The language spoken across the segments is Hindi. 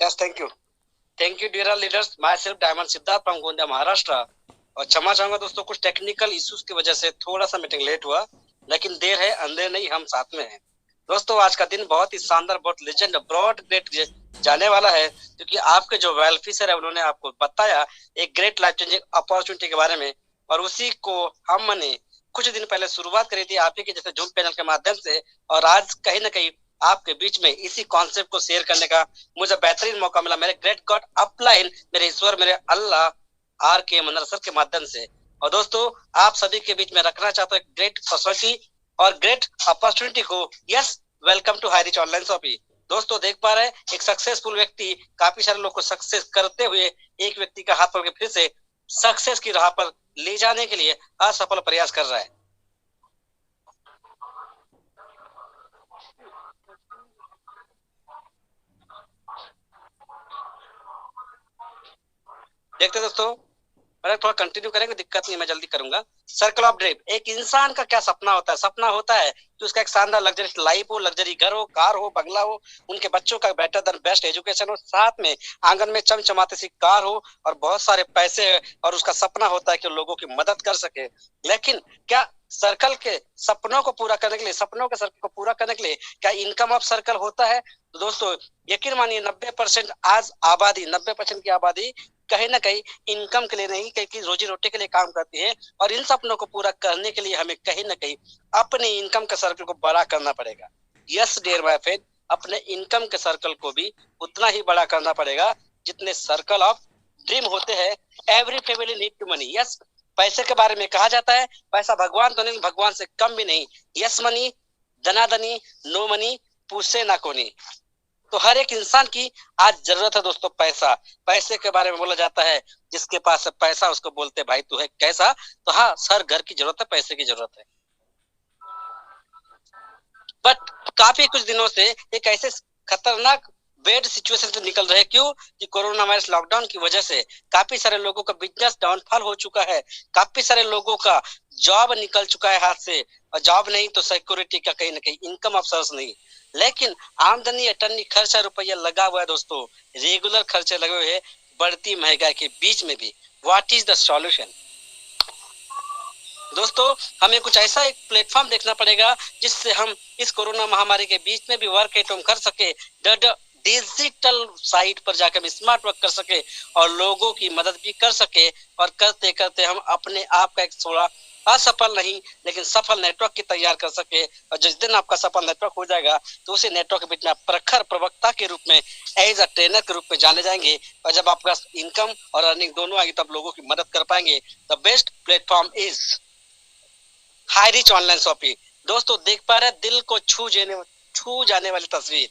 Yes, thank you dear leaders. Myself diamond Siddharth from Gondia, Maharashtra. और क्षमा चाहूंगा दोस्तों, कुछ टेक्निकल इश्यूज की वजह से थोड़ा सा मीटिंग लेट हुआ, लेकिन देर है अंधेर नहीं, हम साथ में हैं। दोस्तों, आज का दिन बहुत ही शानदार, बहुत लेजेंड, ब्रॉड ग्रेट जाने वाला है, क्योंकि आपके जो वेल फिशर है उन्होंने आपको बताया एक ग्रेट लाइफ चेंजिंग अपॉर्चुनिटी के बारे में, और उसी को हमने कुछ दिन पहले शुरुआत करी थी आप ही के जैसे जूम पैनल के माध्यम से। और आज कहीं ना कहीं आपके बीच में इसी कॉन्सेप्ट को शेयर करने का मुझे बेहतरीन मौका मिला, मेरे ग्रेट गॉड अपलाइन, मेरे ईश्वर, मेरे अल्लाह आर के मनर सर के माध्यम से। और दोस्तों, आप सभी के बीच में रखना चाहता हूँ एक ग्रेट फैसिलिटी और ग्रेट अपॉर्चुनिटी को। Yes, welcome to Hi Rich online shopping. दोस्तों, देख पा रहे हैं एक सक्सेसफुल व्यक्ति काफी सारे लोग को सक्सेस करते हुए एक व्यक्ति का हाथ पकड़ के फिर से सक्सेस की राह पर ले जाने के लिए असफल प्रयास कर रहा है। देखते दोस्तों, अरे थोड़ा कंटिन्यू करेंगे, दिक्कत नहीं, मैं जल्दी करूंगा। सर्कल ऑफ ड्रीम, एक इंसान का क्या सपना होता है? सपना होता है कि उसका एक शानदार लग्जरी लाइफ हो, लग्जरी घर हो, कार हो, बंगला हो, उनके बच्चों का बेटर देन बेस्ट एजुकेशन हो, साथ में आंगन में चमचमाती सी कार हो और बहुत सारे पैसे है, और उसका सपना होता है कि लोगों की मदद कर सके। लेकिन क्या सर्कल के सपनों को पूरा करने के लिए, सपनों के सर्कल को पूरा करने के लिए क्या इनकम ऑफ सर्कल होता है? तो दोस्तों, यकीन मानिए 90% आज आबादी, 90% की आबादी कहीं ना कहीं इनकम के लिए नहीं, कहीं रोजी रोटी के लिए काम करती है। और इन सपनों को पूरा करने के लिए हमें कहीं ना कहीं अपने इनकम के सर्कल को बड़ा करना पड़ेगा। यस डियर माय फ्रेंड, अपने इनकम के सर्कल को भी उतना ही बड़ा करना पड़ेगा जितने सर्कल ऑफ ड्रीम होते हैं। Every family need to money. Yes, पैसे के बारे में कहा जाता है पैसा भगवान तो नहीं, भगवान से कम भी नहीं। यस मनी, धनाधनी, नो मनी, पूछे ना कोनी। तो हर एक इंसान की आज जरूरत है दोस्तों पैसा। पैसे के बारे में बोला जाता है जिसके पास है पैसा उसको बोलते भाई तू है कैसा। तो हाँ, सर घर की जरूरत है, पैसे की जरूरत है। बट काफी कुछ दिनों से एक ऐसे खतरनाक बेड सिचुएशन से निकल रहे हैं। क्यों? कि कोरोना वायरस लॉकडाउन की वजह से काफी सारे लोगों का बिजनेस डाउनफॉल हो चुका है, काफी सारे लोगों का जॉब निकल चुका है हाथ से। और जॉब नहीं तो सिक्योरिटी का कहीं ना कहीं इनकम ऑफ सोर्स नहीं। लेकिन आमदनी अटनी खर्चा रुपया लगा हुआ है दोस्तों, रेगुलर खर्चे लगे हुए हैं बढ़ती महंगाई के बीच में भी। What is the solution? दोस्तों, हमें कुछ ऐसा एक प्लेटफॉर्म देखना पड़ेगा जिससे हम इस कोरोना महामारी के बीच में भी वर्क एट होम कर सके, डिजिटल साइट पर जाकर हम स्मार्ट वर्क कर सके और लोगों की मदद भी कर सके। और करते करते हम अपने आप का एक थोड़ा असफल नहीं लेकिन सफल नेटवर्क की तैयार कर सके। और जिस दिन आपका सफल नेटवर्क हो जाएगा तो उसी नेटवर्क के बीच में आप प्रखर प्रवक्ता के रूप में, एज अ ट्रेनर के रूप में जाने जाएंगे। और जब आपका इनकम और अर्निंग दोनों आएगी तब लोगों की मदद कर पाएंगे। The best platform is high Rich online shopping. दोस्तों, देख पा रहे हैं दिल को छू जाने वाली तस्वीर।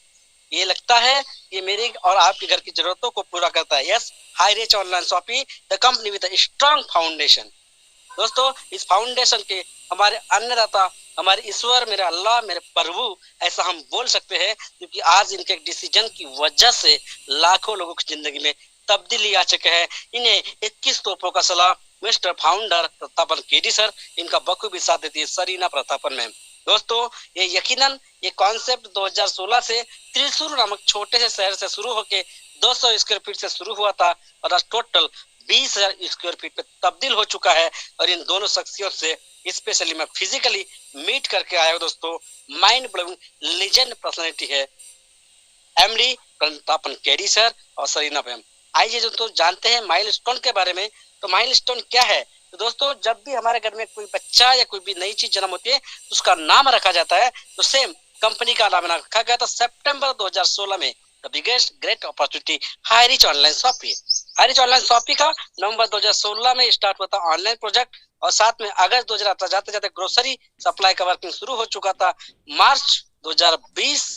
ये लगता है ये मेरी और आपके घर की जरूरतों को पूरा करता है। Yes, high Rich online shopping, the company with strong foundation. दोस्तों, इस फाउंडेशन के हमारे अन्नदाता, हमारे ईश्वर, मेरे अल्लाह, मेरे प्रभु, ऐसा हम बोल सकते हैं, क्योंकि आज इनके डिसीजन की वजह से लाखों लोगों की जिंदगी में तब्दीली आ चुके हैं। इन्हें 21 तोपों का सलाह mister founder Prathapan KD sir, इनका बखूबी साथ देती है सरीना प्रतापन मैम। दोस्तों, ये यकीनन ये कॉन्सेप्ट 2016 से त्रिशूर नामक छोटे से शहर से शुरू होके 200 स्क्वायर फीट से शुरू हुआ था और आज टोटल 20,000 स्क्वायर फीट पे तब्दील हो चुका है। और इन दोनों शख्सियत से स्पेशली मैं फिजिकली मीट करके आया हूँ दोस्तों। माइंड ब्लोइंग लेजेंड पर्सनैलिटी है एमडी प्रतापन केडी सर और सरीना मैम। आइए जो तो जानते हैं माइलस्टोन के बारे में। तो माइलस्टोन क्या है? तो दोस्तों, जब भी हमारे घर में कोई बच्चा या कोई भी नई चीज जन्म होती है तो उसका नाम रखा जाता है। तो सेम कंपनी का नाम रखा गया था सितंबर 2016 में। The biggest great opportunity high Rich online shopping. High Rich online shopping का नवंबर 2016 में स्टार्ट हुआ था ऑनलाइन प्रोजेक्ट, और साथ में अगस्त 2018 जाते जाते ग्रोसरी सप्लाई का वर्किंग शुरू हो चुका था। मार्च 2020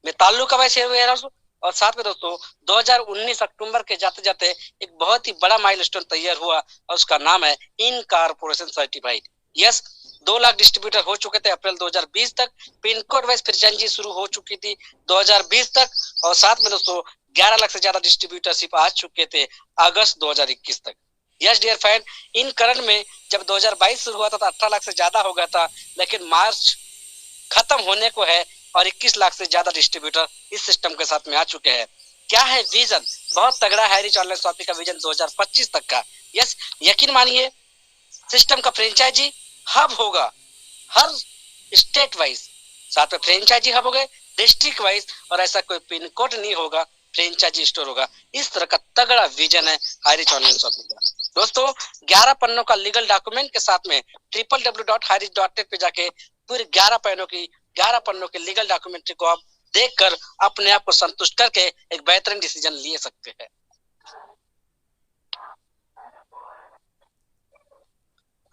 में ताल्लुक का वैसे वेयर हाउस। और साथ में दोस्तों 2019 अक्टूबर के जाते जाते एक बहुत ही बड़ा माइलस्टोन तैयार हुआ और उसका नाम है in corporation certified. Yes, 2 lakh distributor हो चुके थे अप्रैल 2020 तक। पिन कोड वाइज फ्रेंचाइजी शुरू हो चुकी थी 2020 तक। और साथ में दोस्तों 11 लाख से ज्यादा डिस्ट्रीब्यूटरशिप आ चुके थे अगस्त 2021 तक। यस डियर फ्रेंड, इन करण में जब 2022 शुरू हुआ था तो 18 लाख से ज्यादा हो गया था, लेकिन मार्च खत्म होने को है और 21 लाख से ज्यादा डिस्ट्रीब्यूटर इस सिस्टम के साथ में आ चुके हैं। क्या है विजन? बहुत तगड़ा है रिच ऑनलाइन शॉपिंग का विजन 2025 तक का। यस, यकीन मानिए सिस्टम का फ्रेंचाइजी हब होगा हर स्टेट वाइज, साथ में फ्रेंचाइजी हब हो गए डिस्ट्रिक्ट वाइज, और ऐसा कोई पिन कोड नहीं होगा, फ्रेंचाइजी स्टोर होगा। इस तरह का तगड़ा विजन है हाईरिच ऑनलाइन शॉपिंग का। दोस्तों 11 पन्नों का लीगल डॉक्यूमेंट के साथ में www.hirich.net पे जाके पूरे 11 पन्नों के लीगल डॉक्यूमेंट्री को आप देखकर अपने आप को संतुष्ट करके एक बेहतरीन डिसीजन ले सकते हैं।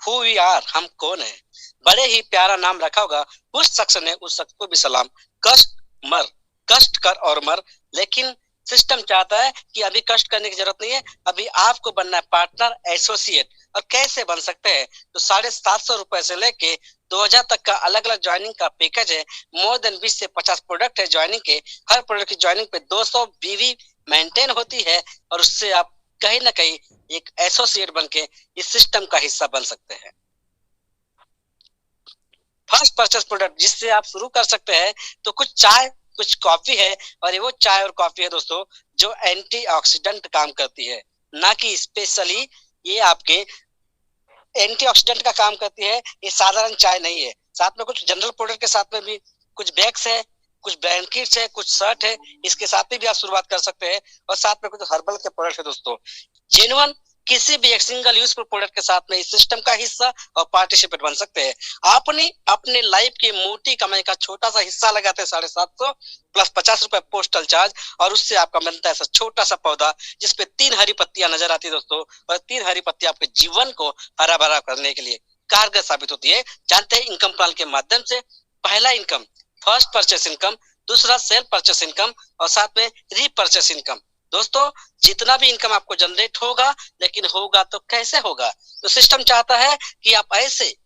हु वी आर, हम कौन है? बड़े ही प्यारा नाम रखा होगा। उस शख्स ने उस शख्स को भी सलाम। कष्ट कर और मर। लेकिन सिस्टम चाहता है कि अभी कष्ट करने की जरूरत नहीं है, अभी आपको बनना है पार्टनर एसोसिएट। और कैसे बन सकते हैं? तो 750 रुपए से लेके 2000 तक का अलग अलग ज्वाइनिंग का पैकेज है। मोर देन 20 से 50 प्रोडक्ट है ज्वाइनिंग के। हर प्रोडक्ट की ज्वाइनिंग पे 200 बीवी मेंटेन होती है, और उससे आप कहीं ना कहीं एक एसोसिएट बन के इस सिस्टम का हिस्सा बन सकते हैं। फर्स्ट परचेस प्रोडक्ट जिससे आप शुरू कर सकते हैं तो कुछ चाय कुछ कॉफी है, और ये वो चाय और कॉफी है दोस्तों जो एंटीऑक्सीडेंट काम करती है, ना कि स्पेशली ये आपके एंटीऑक्सीडेंट का काम करती है। ये साधारण चाय नहीं है। साथ में कुछ जनरल प्रोडक्ट के साथ में भी कुछ बैग्स है, कुछ ब्लैंकेट्स है, कुछ शर्ट है, इसके साथ में भी आप शुरुआत कर सकते हैं। और साथ में कुछ हर्बल के प्रोडक्ट है दोस्तों। जेन्युइन किसी भी एक सिंगल यूज प्रोडक्ट के साथ में इस सिस्टम का हिस्सा और पार्टिसिपेट बन सकते हैं। आपने अपने लाइफ की मोटी कमाई का छोटा सा हिस्सा लगाते हैं 750 प्लस 50 रुपए पोस्टल चार्ज, और उससे आपका बनता है छोटा सा पौधा जिसपे 3 हरी पत्तियां नजर आती है दोस्तों। और 3 हरी पत्तियां आपके जीवन को हरा भरा करने के लिए कारगर साबित होती है। जानते हैं इनकम प्लान के माध्यम से पहला इनकम फर्स्ट परचेस इनकम, दूसरा सेल परचेस इनकम, और साथ में रीपरचेस इनकम। दोस्तों जितना भी इनकम आपको जनरेट होगा, लेकिन होगा तो कैसे होगा? तो सिस्टम चाहता है कि आप ऐसे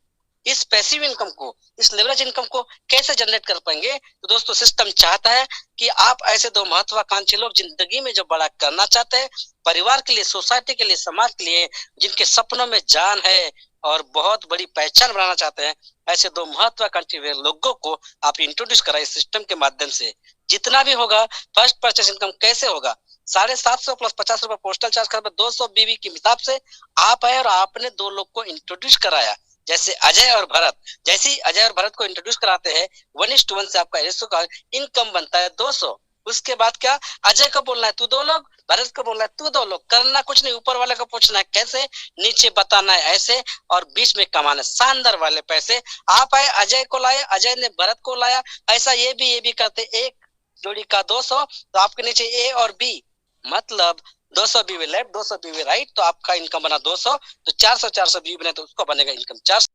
इस पैसिव इनकम को, इस लेवरेज इनकम को कैसे जनरेट कर पाएंगे? तो दोस्तों सिस्टम चाहता है कि आप ऐसे 2 महत्वाकांक्षी लोग जिंदगी में जो बड़ा करना चाहते हैं, परिवार के लिए, सोसाइटी के लिए, समाज के लिए, जिनके सपनों में जान है और बहुत बड़ी पहचान बनाना चाहते हैं, ऐसे 2 महत्वाकांक्षी लोगों को आप इंट्रोड्यूस कराइए सिस्टम के माध्यम से। जितना भी होगा फर्स्ट परचेस इनकम कैसे होगा? 750 प्लस 50 रुपए पोस्टल चार्ज कर 200 बीवी की हिसाब से आप आए और आपने 2 लोग को इंट्रोड्यूस कराया, जैसे अजय और भरत। जैसे ही अजय और भरत को इंट्रोड्यूस कराते हैं 1:1 से आपका रेशो का इनकम बनता है 200। उसके बाद क्या, अजय को बोलना है तू 2 लोग, भरत को बोलना है तू 2 लोग। करना कुछ नहीं, ऊपर वाले को पूछना है कैसे, नीचे बताना है ऐसे, और बीच में कमाना शानदार वाले पैसे। आप आए, अजय को लाए, अजय ने भरत को लाया, ऐसा ये भी करते, एक जोड़ी का 200, तो आपके नीचे ए और बी, मतलब 200 बीवी लेफ्ट 200 बीवी राइट, तो आपका इनकम बना 200। तो 400 बीवी बने तो उसको बनेगा इनकम 400।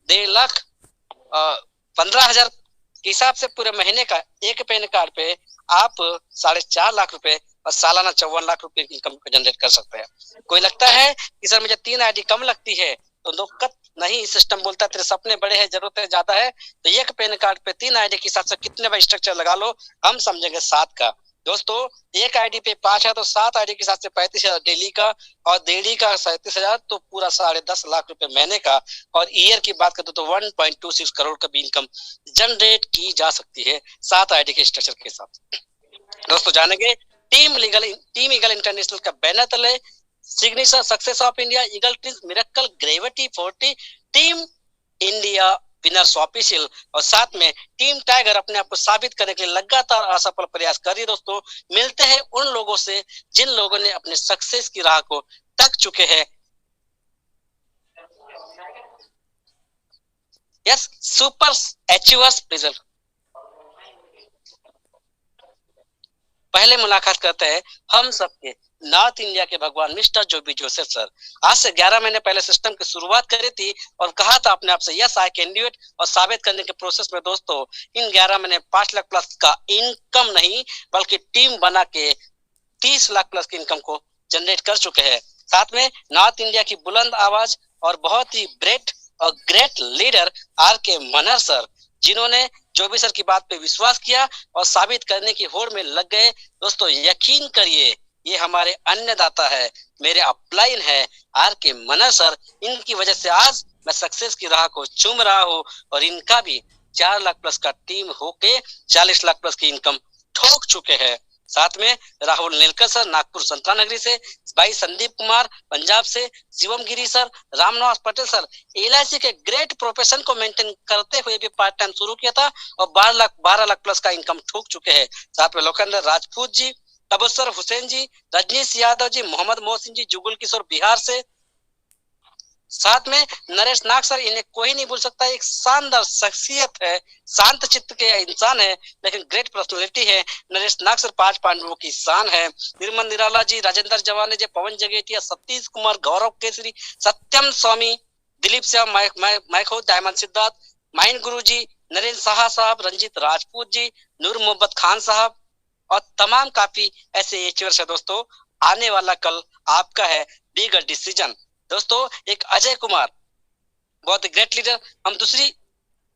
1.5 लाख 15,000 के हिसाब से पूरे महीने का एक पैन कार्ड पे आप 4.5 लाख रुपए और सालाना 54 लाख रुपए की इनकम जनरेट कर सकते हैं। कोई लगता है कि सर मुझे 3 आईडी कम लगती है, तो दिक्कत नहीं, सिस्टम बोलता है तेरे सपने बड़े हैं, जरूरतें ज्यादा है, तो एक पैन कार्ड पे 3 आईडी के हिसाब से कितने बार स्ट्रक्चर लगा लो, हम समझेंगे 7 का। दोस्तों एक आईडी पे 5 है तो 7 आईडी के साथ से 35,000 डेली का, और डेली का 37,000, तो पूरा 10.5 लाख रुपए महीने का। और ईयर की बात करते तो 1.26 करोड़ का भी इनकम जनरेट की जा सकती है 7 आईडी के स्ट्रक्चर के साथ। दोस्तों जानेंगे टीम ईगल इंटरनेशनल का बैनर तले signature success of India eagle twins miracle gravity 40 team India winners official, और साथ में टीम टाइगर अपने आप को साबित करने के लिए लगातार असफल प्रयास कर रही है। दोस्तों मिलते हैं उन लोगों से जिन लोगों ने अपने सक्सेस की राह को तक चुके हैं। Yes, super achievers result. पहले मुलाकात करते हैं हम सबके नॉर्थ इंडिया के भगवान मिस्टर जोबी जोसेफ सर। आज से 11 महीने पहले सिस्टम की शुरुआत करी थी और कहा था अपने आप से yes I can do it, और साबित करने के प्रोसेस में दोस्तों इन 11 महीने 5 लाख प्लस का इनकम नहीं बल्कि टीम बना के 30 लाख प्लस की इनकम को जनरेट कर चुके हैं। साथ में नॉर्थ इंडिया की बुलंद आवाज और बहुत ही ग्रेट लीडर आर के मनहर सर, जिन्होंने जोबी सर की बात पे विश्वास किया और साबित करने की होड़ में लग गए। दोस्तों यकीन करिए ये हमारे अन्नदाता है, मेरे अपलाइन है आर के मनहर सर। इनकी वजह से आज मैं सक्सेस की राह को चूम रहा हूँ और इनका भी 4 लाख प्लस का टीम होके 40 लाख प्लस की इनकम ठोक चुके हैं। साथ में राहुल नीलकर सर नागपुर संतरा नगरी से, भाई संदीप कुमार पंजाब से, Shivam Giri sir, Ramniwas Patel sir LIC के ग्रेट प्रोफेशन को मेंटेन करते हुए भी पार्ट टाइम शुरू किया था और 12 लाख प्लस का इनकम ठोक चुके हैं। साथ में लोकेंद्र राजपूत जी, तबस्सुर हुसैन जी, रजनीश यादव जी, मोहम्मद मोहसिन जी, जुगुल किशोर बिहार से, साथ में नरेश नाग सर, इन्हें कोई नहीं भूल सकता। एक शानदार शख्सियत है, शांत चित्त के इंसान है लेकिन ग्रेट पर्सनालिटी है। नरेश नाग सर 5 पांडवों की शान है। निर्मल निराला जी, राजेंद्र जवाने जी, पवन जगेटिया, सतीश कुमार, गौरव केसरी, सत्यम स्वामी, दिलीप श्याम, मैखो, डायमंड सिद्धार्थ, माइन गुरु जी, नरेंद्र शाह साहब, रंजीत राजपूत जी, नूर मोहम्मद खान साहब और तमाम काफी ऐसे एचीवर्स है दोस्तों। आने वाला कल आपका है बिग डिसीजन। दोस्तों एक अजय कुमार, बहुत ग्रेट लीडर। हम दूसरी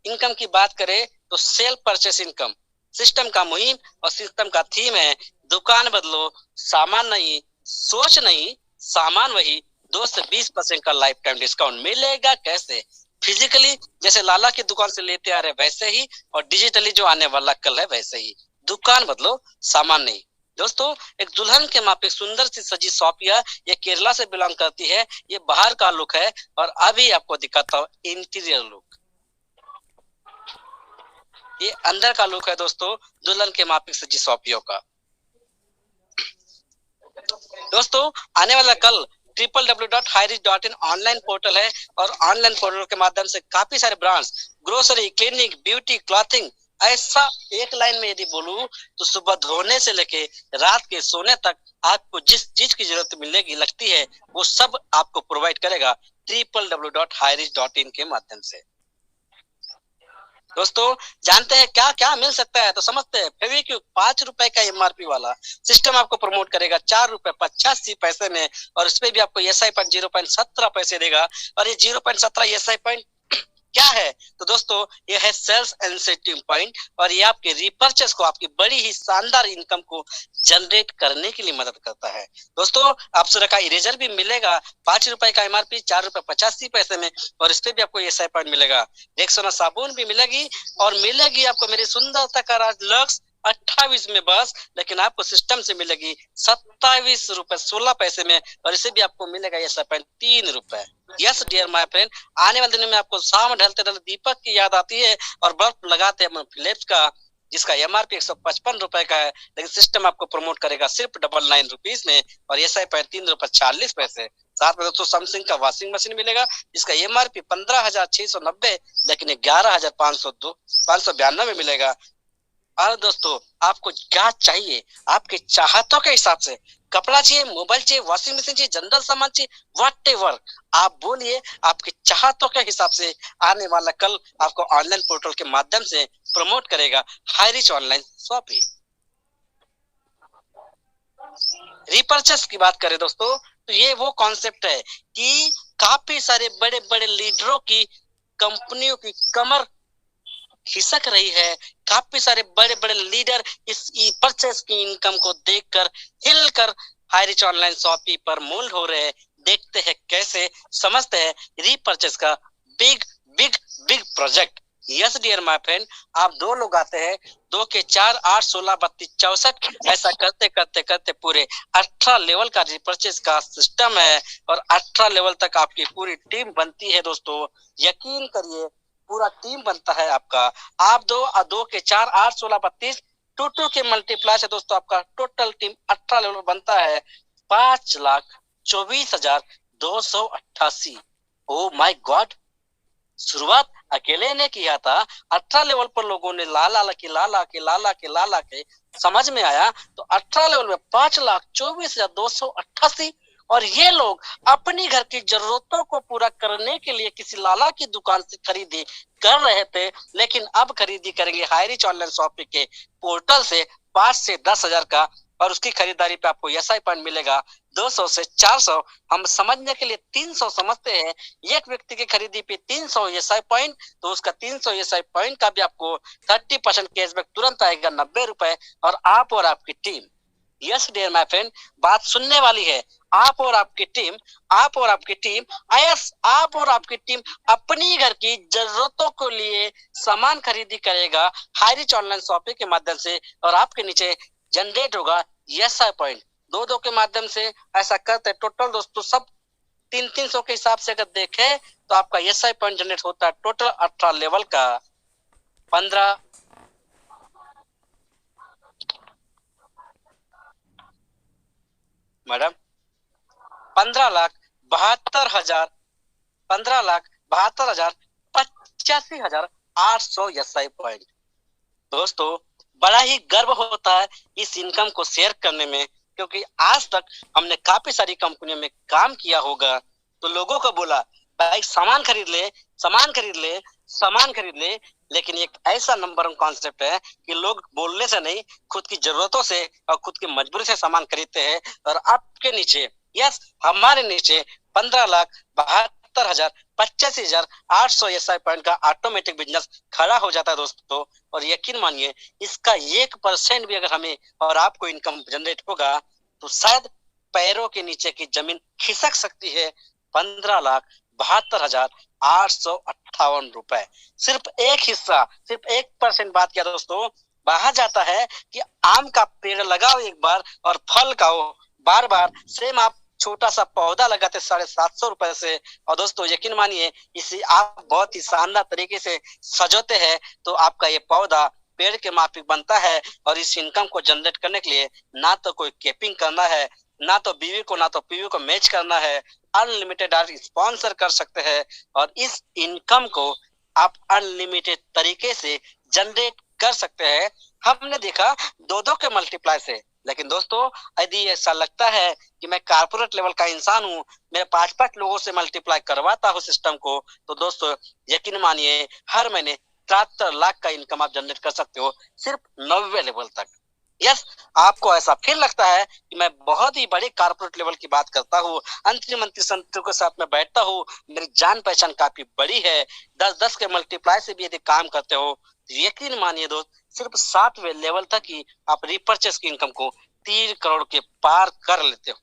इनकम की बात करें तो सेल्फ परचेस इनकम, सिस्टम का मुहिम और सिस्टम का थीम है दुकान बदलो सामान नहीं, सोच नहीं सामान वही, 2 से 20% का लाइफ टाइम डिस्काउंट मिलेगा। कैसे? फिजिकली जैसे लाला की दुकान से लेते आ रहे वैसे ही, और डिजिटली जो आने वाला कल है वैसे ही। दुकान बदलो सामान नहीं। दोस्तों एक दुल्हन के मापे सुंदर सी सजी सोफिया, ये केरला से बिलोंग करती है। ये बाहर का लुक है और अभी आपको दिखाता हूँ इंटीरियर लुक। ये अंदर का लुक है दोस्तों दुल्हन के मापे सजी सोफियों का। दोस्तों आने वाला कल www.highreach.in ऑनलाइन पोर्टल है और ऑनलाइन पोर्टल के माध्यम से काफी सारे brands, grocery, clinic, beauty, clothing, ऐसा एक लाइन में यदि बोलूं तो सुबह धोने से लेके रात के सोने तक आपको जिस चीज की जरूरत मिलेगी लगती है वो सब आपको प्रोवाइड करेगा www.highreach.in के माध्यम से। दोस्तों जानते हैं क्या क्या मिल सकता है? तो समझते हैं। फेविक्विक 5 रुपए का एमआरपी वाला सिस्टम आपको प्रमोट करेगा 4 रुपए 85 पैसे में, और इसमें भी आपको एसआई पॉइंट 0.17 पैसे देगा। और ये 0.17 एसआई पॉइंट क्या है? तो दोस्तों ये है सेल्स इंसेंटिव पॉइंट, और ये आपके रिपर्चेस को, आपकी बड़ी ही शानदार इनकम को जनरेट करने के लिए मदद करता है। दोस्तों अप्सरा का इरेजर भी मिलेगा 5 रुपए का एमआरपी 4 रुपए 85 पैसे में, और इस पे भी आपको एसआई पॉइंट मिलेगा। रेक्सोना साबुन भी मिलेगी, और मिलेगी आपको मेरी सुंदरता का राज लक्स 28 में बस, लेकिन आपको सिस्टम से मिलेगी 27 रुपए 16 पैसे में, और इसे भी आपको मिलेगा एसआई पॉइंट 3 रुपए। यस डियर माय फ्रेंड, आने वाले दिनों में आपको शाम ढलते ढलते दीपक की याद आती है और बल्ब लगाते हैं फिलिप्स का, जिसका एमआरपी 155 रुपए का है, लेकिन सिस्टम आपको प्रमोट करेगा सिर्फ 99 रुपीज में, और एसआई पॉइंट 3 रुपए 40 पैसे। साथ में दोस्तों सैमसंग का वॉशिंग मशीन मिलेगा जिसका एमआरपी 15,690, लेकिन 11,592 में मिलेगा। और दोस्तों आपको क्या चाहिए? आपके चाहतों के हिसाब से कपड़ा चाहिए, मोबाइल चाहिए, वॉशिंग मशीन चाहिए, जनरल सामान चाहिए, व्हाटएवर आप बोलिए, आपके चाहतों के हिसाब से आने वाला कल आपको ऑनलाइन पोर्टल के माध्यम से प्रमोट करेगा हाईरिच ऑनलाइन शॉपिंग। रिपर्चेस की बात करें दोस्तों तो ये वो कॉन्सेप्ट है कि काफी सारे बड़े बड़े लीडरों की कंपनियों की कमर खिसक रही है। काफी सारे बड़े बड़े लीडर इस ई परचेस की इनकम को देखकर हिलकर हाईरिच ऑनलाइन शॉपिंग पर मोल्ड हो रहे हैं। देखते हैं कैसे, समझते हैं रीपरचेस का big big big project. Yes dear my friend, आप 2 लोग आते हैं, 2 के 4 8 16 32 64, ऐसा करते करते करते पूरे 18 लेवल का रिपर्चेस का सिस्टम है, और 18 लेवल तक आपकी पूरी टीम बनती है। दोस्तों यकीन करिए पूरा टीम बनता है आपका। आप 2 के 4 8 16 32 2 के मल्टीप्लाई से दोस्तों आपका टोटल टीम 18 लेवल बनता है 5,24,288। ओ माय गॉड, शुरुआत अकेले ने किया था। 18 लेवल पर लोगों ने ला के समझ में आया तो 18 लेवल में 5,24,288, और ये लोग अपनी घर की जरूरतों को पूरा करने के लिए किसी लाला की दुकान से खरीदी कर रहे थे, लेकिन अब खरीदी करेंगे हाईरिच ऑनलाइन शॉपिंग के पोर्टल से 5 से 10,000 का, और उसकी खरीदारी पे आपको एसआई पॉइंट मिलेगा 200 से 400। हम समझने के लिए 300 समझते हैं। एक व्यक्ति की खरीदी पे 300 एसआई पॉइंट, तो उसका 300 एसआई पॉइंट का भी आपको 30% कैशबैक तुरंत आएगा 90 रुपए, और आप और आपकी टीम। यस डियर माय फ्रेंड, बात सुनने वाली है। आप और आपकी टीम आप और आपकी टीम यस आप और आपकी टीम अपनी घर की जरूरतों को लिए सामान खरीदी करेगा हाईरिच ऑनलाइन शॉपिंग के माध्यम से, और आपके नीचे जनरेट होगा यस आई पॉइंट। दो दो के माध्यम से ऐसा करते टोटल दोस्तों सब 300-300 के हिसाब से अगर देखें तो आपका एस आई पॉइंट जनरेट होता है टोटल 18 लेवल का 15 मैडम 15,72,000 15,72,085,800 एस आई पॉइंट। दोस्तों बड़ा ही गर्व होता है इस इनकम को शेयर करने में, क्योंकि आज तक हमने काफी सारी कंपनियों में काम किया होगा तो लोगों को बोला भाई सामान खरीद ले सामान खरीद ले सामान खरीद ले, लेकिन एक ऐसा नंबर वन कॉन्सेप्ट है कि लोग बोलने से नहीं खुद की जरूरतों से और खुद की मजबूरी से सामान खरीदते हैं। और आपके नीचे यस हमारे नीचे 15,72,85,800 एस आई पॉइंट का ऑटोमेटिक बिजनेस खड़ा हो जाता है दोस्तों। और यकीन मानिए इसका 1% भी अगर हमें और आपको इनकम जनरेट होगा तो शायद पैरों के नीचे की जमीन खिसक सकती है। 15,72,858 रुपए, सिर्फ एक हिस्सा, सिर्फ 1% बात किया दोस्तों। कहा जाता है कि आम का पेड़ लगाओ एक बार और फल खाओ बार बार, सेम आप छोटा सा पौधा लगाते 750 रुपए से, और दोस्तों यकीन मानिए इसे आप बहुत ही शानदार तरीके से सजोते हैं तो आपका ये पौधा पेड़ के माफिक बनता है। और इस इनकम को जनरेट करने के लिए ना तो कोई केपिंग करना है, ना तो बीवी को ना तो पीवी को मैच करना है, अनलिमिटेड आप स्पॉन्सर कर सकते हैं और इस इनकम को आप अनलिमिटेड तरीके से जनरेट कर सकते हैं। हमने देखा दो दो के मल्टीप्लाई से, लेकिन दोस्तों यदि ऐसा लगता है कि मैं कारपोरेट लेवल का इंसान हूँ, मैं 5-5 लोगों से मल्टीप्लाई करवाता हूँ सिस्टम को, तो दोस्तों यकीन मानिए हर महीने 73 लाख का इनकम आप जनरेट कर सकते हो सिर्फ 90 लेवल तक। यस आपको ऐसा फिर लगता है कि मैं बहुत ही बड़े कारपोरेट लेवल की बात करता हूँ, अंतरिम मंत्री संतों के साथ में बैठता हूँ, मेरी जान पहचान काफी बड़ी है, 10-10 के मल्टीप्लाई से भी यदि काम करते हो तो यकीन मानिए दोस्त सिर्फ 7वें लेवल तक ही आप रिपर्चेस की इनकम को 3 करोड़ के पार कर लेते हो।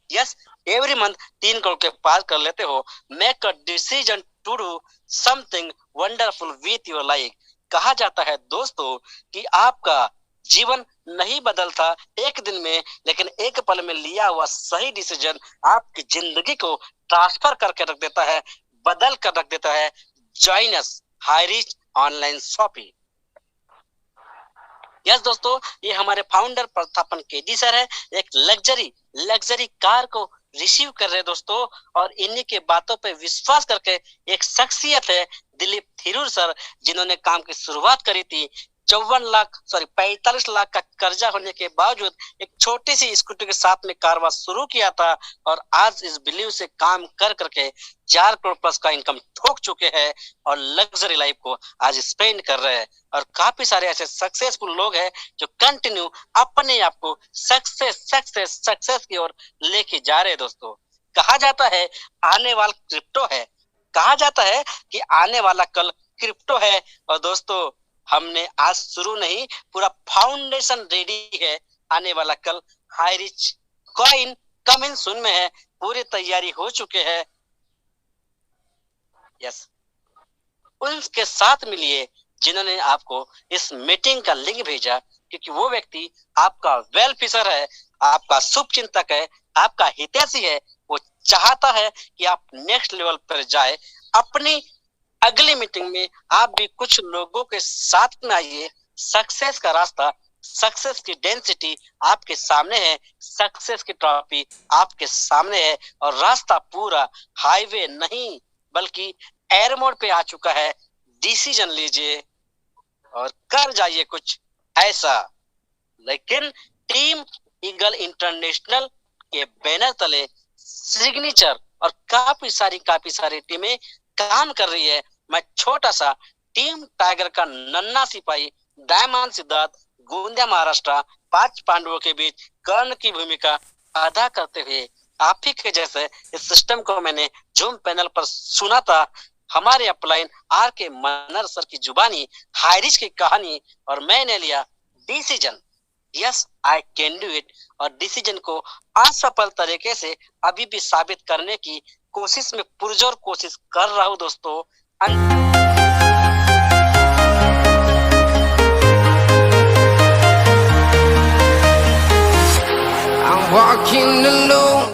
यस एवरी मंथ 3 करोड़ के पार कर लेते हो। Make a decision to do something wonderful with your life. कहा जाता है दोस्तों कि आपका जीवन नहीं बदलता एक दिन में, लेकिन एक पल में लिया हुआ सही डिसीजन आपकी जिंदगी को ट्रांसफर करके रख देता है, बदल कर रख देता है। Join us Highrich online shopping. Yes दोस्तों ये हमारे फाउंडर प्रस्थापन केडी सर है, एक लग्जरी कार को रिसीव कर रहे दोस्तों, और इन्हीं के बातों पे विश्वास करके एक शख्सियत है दिलीप थिरूर सर, जिन्होंने काम की शुरुआत करी थी 45 लाख का कर्जा होने के बावजूद एक छोटी सी स्कूटी के साथ में कारवा शुरू किया था, और आज इस बिलीव से काम कर करके 4 करोड़ प्लस का इनकम ठोक चुके हैं और लग्जरी लाइफ को आज स्पेंड कर रहे हैं। और काफी सारे ऐसे सक्सेसफुल लोग हैं जो कंटिन्यू अपने आप को सक्सेस की ओर लेके जा रहे हैं दोस्तों। कहा जाता है आने वाला क्रिप्टो है, कहा जाता है कि आने वाला कल क्रिप्टो है, और दोस्तों हमने आज शुरू नहीं पूरा फाउंडेशन रेडी है, आने वाला कल हाईरिच कॉइन कमिंग सून में है, पूरी तैयारी हो चुके हैं। यस उनके साथ मिलिए जिन्होंने आपको इस मीटिंग का लिंक भेजा, क्योंकि वो व्यक्ति आपका वेल फिशर है, आपका शुभ चिंतक है, आपका हितैषी है। वो चाहता है कि आप नेक्स्ट लेवल पर जाए। अपनी अगली मीटिंग में आप भी कुछ लोगों के साथ में आइए। सक्सेस का रास्ता, सक्सेस की डेंसिटी आपके सामने है, सक्सेस की ट्रॉफी आपके सामने है, और रास्ता पूरा हाईवे नहीं बल्कि एयरमोड पे आ चुका है। डिसीजन लीजिए और कर जाइए कुछ ऐसा। लेकिन टीम ईगल इंटरनेशनल के बैनर तले सिग्नेचर और काफी सारी टीमें काम कर रही है। मैं छोटा सा टीम टाइगर का नन्ना सिपाही डायमंड सिद्धार्थ गोंदिया महाराष्ट्र 5 पांडवों के बीच कर्ण की भूमिका अदा करते हुए आप ही के जैसे इस सिस्टम को मैंने जूम पैनल पर सुना था। हमारे अपलाइन आर के मनर सर की जुबानी, हाईरिच की कहानी, और मैंने लिया decision. Yes I can do it, और डिसीजन को असफल तरीके से अभी भी साबित करने की कोशिश में पुरजोर कोशिश कर रहा हूँ दोस्तों। I'm walking alone.